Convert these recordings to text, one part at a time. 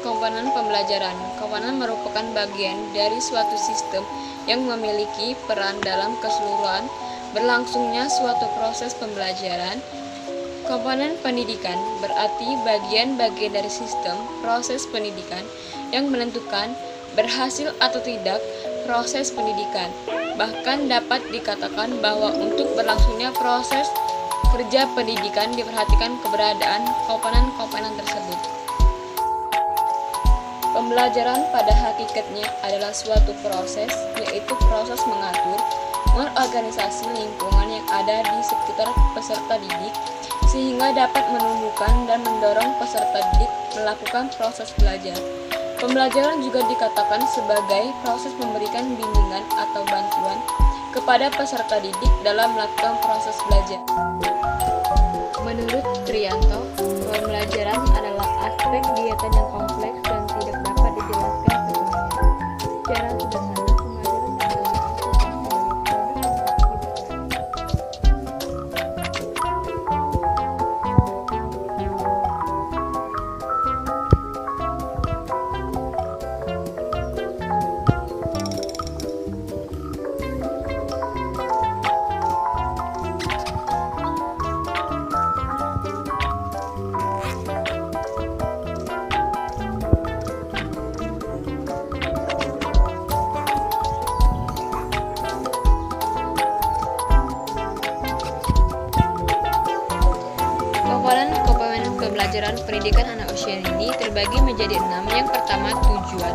Komponen pembelajaran. Komponen merupakan bagian dari suatu sistem yang memiliki peran dalam keseluruhan berlangsungnya suatu proses pembelajaran. Komponen pendidikan berarti bagian-bagian dari sistem proses pendidikan yang menentukan berhasil atau tidak proses pendidikan. Bahkan dapat dikatakan bahwa untuk berlangsungnya proses kerja pendidikan diperhatikan keberadaan komponen-komponen tersebut. Pembelajaran pada hakikatnya adalah suatu proses, yaitu proses mengatur, mengorganisasi lingkungan yang ada di sekitar peserta didik, sehingga dapat menumbuhkan dan mendorong peserta didik melakukan proses belajar. Pembelajaran juga dikatakan sebagai proses memberikan bimbingan atau bantuan kepada peserta didik dalam melakukan proses belajar. Menurut Trianto, pembelajaran adalah aspek kegiatan yang kompleks dan tidak dapat dijelaskan sepenuhnya. Secara sederhana, pembelajaran adalah komponen pembelajaran pendidikan anak usia dini terbagi menjadi 6. Yang pertama, tujuan.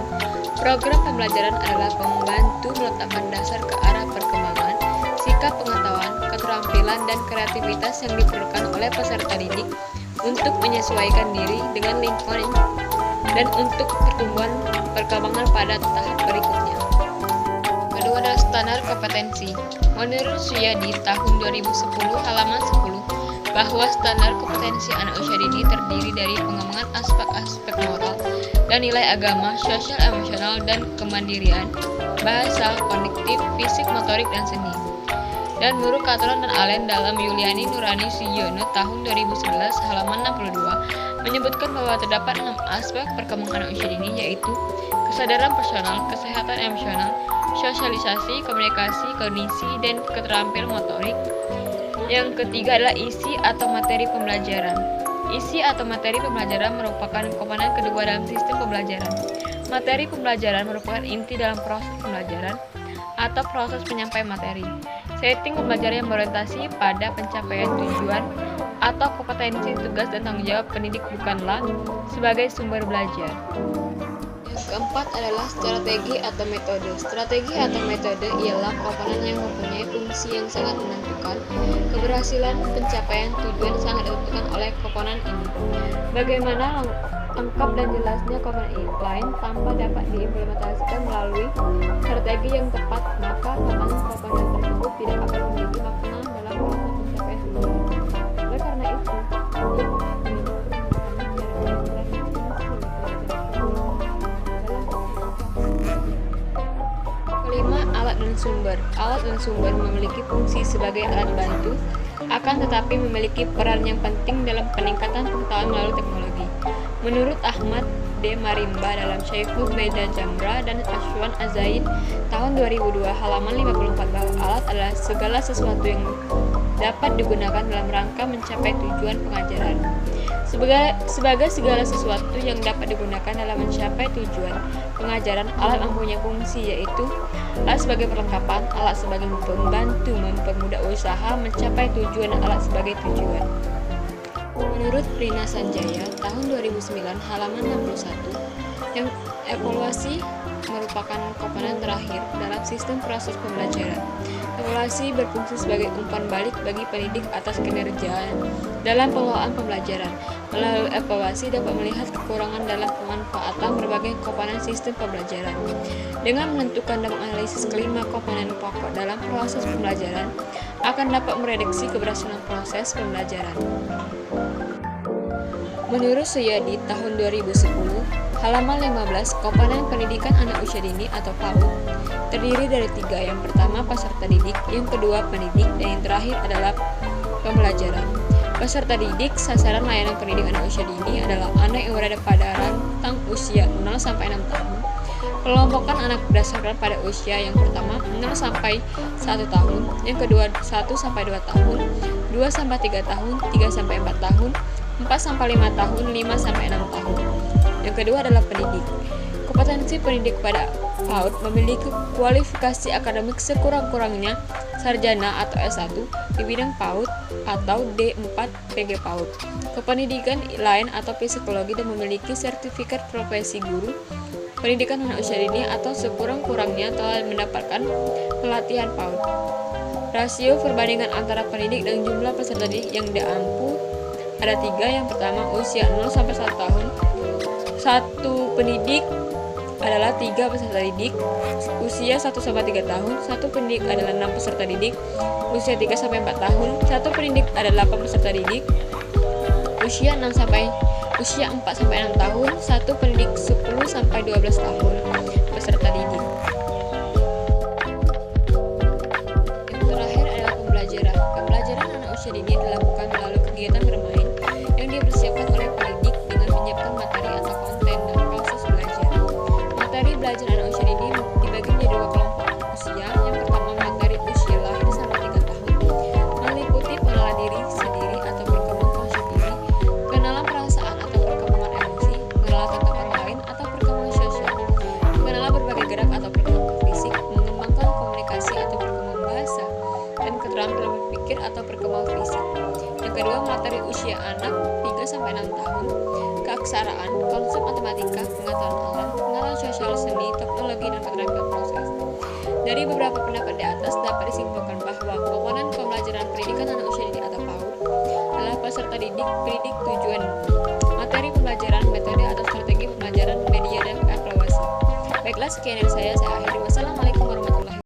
Program pembelajaran adalah membantu meletakkan dasar ke arah perkembangan, sikap pengetahuan, keterampilan, dan kreativitas yang diperlukan oleh peserta didik untuk menyesuaikan diri dengan lingkungan dan untuk pertumbuhan perkembangan pada tahap berikutnya. Kedua adalah standar kompetensi. Menurut Suyadi tahun 2010 halaman 10 bahwa standar kompetensi anak usia dini terdiri dari pengembangan aspek-aspek moral dan nilai agama, sosial, emosional, dan kemandirian, bahasa, kognitif, fisik, motorik, dan seni. Dan menurut Katron dan Allen dalam Yuliani Nurani Sugiono tahun 2011 halaman 62 menyebutkan bahwa terdapat 6 aspek perkembangan anak usia dini, yaitu kesadaran personal, kesehatan emosional, sosialisasi, komunikasi, kognisi, dan keterampilan motorik. Yang ketiga adalah isi atau materi pembelajaran. Isi atau materi pembelajaran merupakan komponen kedua dalam sistem pembelajaran. Materi pembelajaran merupakan inti dalam proses pembelajaran atau proses penyampaian materi. Setting pembelajaran yang berorientasi pada pencapaian tujuan atau kompetensi, tugas, dan tanggung jawab pendidik bukanlah sebagai sumber belajar. Yang keempat adalah strategi atau metode. Strategi atau metode ialah komponen yang mempunyai fungsi yang sangat menentukan. Keberhasilan pencapaian tujuan sangat ditentukan oleh komponen ini. Bagaimana lengkap dan jelasnya komponen lain tanpa dapat diimplementasikan melalui strategi yang tepat, maka komponen tersebut tidak akan memiliki makna dalam proses pencapaian tujuan. Oleh karena itu, kelima, alat dan sumber. Alat dan sumber memiliki fungsi sebagai alat bantu, akan tetapi memiliki peran yang penting dalam peningkatan pengetahuan melalui teknologi. Menurut Ahmad D. Marimba dalam Syekhul Beda Jamra dan Ashwan Azaid tahun 2002 halaman 54 bahwa alat adalah segala sesuatu yang dapat digunakan dalam rangka mencapai tujuan pengajaran. Sebagai segala sesuatu yang dapat digunakan dalam mencapai tujuan pengajaran, alat mempunyai fungsi, yaitu alat sebagai perlengkapan, alat sebagai pembantu mempermudah usaha mencapai tujuan, dan alat sebagai tujuan. Menurut Prina Sanjaya tahun 2009 halaman 61, yang evaluasi merupakan komponen terakhir dalam sistem proses pembelajaran. Evaluasi berfungsi sebagai umpan balik bagi pendidik atas kinerja dalam pengelolaan pembelajaran. Melalui evaluasi dapat melihat kekurangan dalam pemanfaatan berbagai komponen sistem pembelajaran. Dengan menentukan dan menganalisis kelima komponen pokok dalam proses pembelajaran, akan dapat memprediksi keberhasilan proses pembelajaran. Menurut Suyadi tahun 2010, halaman 15, komponen pendidikan anak usia dini atau PAUD terdiri dari 3. Yang pertama, peserta didik, yang kedua, pendidik, dan yang terakhir adalah pembelajaran. Peserta didik, sasaran layanan pendidik anak usia dini adalah anak yang berada pada rentang usia usia 0 sampai 6 tahun. Kelompokkan anak berdasarkan pada usia. Yang pertama 0 sampai 1 tahun, yang kedua 1 sampai 2 tahun, 2 sampai 3 tahun, 3 sampai 4 tahun, 4 sampai 5 tahun, 5 sampai 6 tahun. Yang kedua adalah pendidik. Kompetensi pendidik pada PAUD memiliki kualifikasi akademik sekurang-kurangnya sarjana atau S1 di bidang PAUD atau D4 PG PAUD, kependidikan lain atau psikologi, dan memiliki sertifikat profesi guru pendidikan anak usia dini atau sekurang-kurangnya telah mendapatkan pelatihan PAUD. Rasio perbandingan antara pendidik dan jumlah peserta didik yang diampu ada 3. Yang pertama usia 0 sampai 1 tahun, 1 pendidik adalah 3 peserta didik. Usia 1 sampai 3 tahun, 1 pendidik adalah 6 peserta didik. Usia 3 sampai 4 tahun, 1 pendidik adalah 8 peserta didik. Usia 4 sampai 6 tahun, 1 pendidik 10 sampai 12 tahun peserta didik. Yang terakhir adalah pembelajaran. Pembelajaran anak usia dini dilakukan melalui kegiatan bermain yang dipersiapkan oleh pendidik dengan menyiapkan materi atau konten dan proses belajar. Materi belajar anak usia dini dibagi menjadi 2 kelompok usia. Yang pertama materi usia lahir sampai 3 tahun, meliputi pengenalan diri sendiri atau perkembangan konsep diri, pengenalan perasaan atau perkembangan emosi, pengenalan tentang orang lain atau perkembangan sosial, pengenalan berbagai gerak atau perkembangan fisik, mengembangkan komunikasi atau perkembangan bahasa, dan keterampilan berpikir atau perkembangan fisik. Yang kedua materi usia anak 3 sampai 6 tahun, keaksaraan, konsep matematika, pengetahuan alam, pengetahuan sosial, seni, teknologi, dan keterampilan proses. Dari beberapa pendapat di atas dapat disimpulkan bahwa komponen pembelajaran pendidikan anak usia dini atau PAUD adalah peserta didik, pendidik, tujuan, materi pembelajaran, metode atau strategi pembelajaran, media, dan evaluasi. Baiklah, sekian dari saya akhiri. Wassalamualaikum.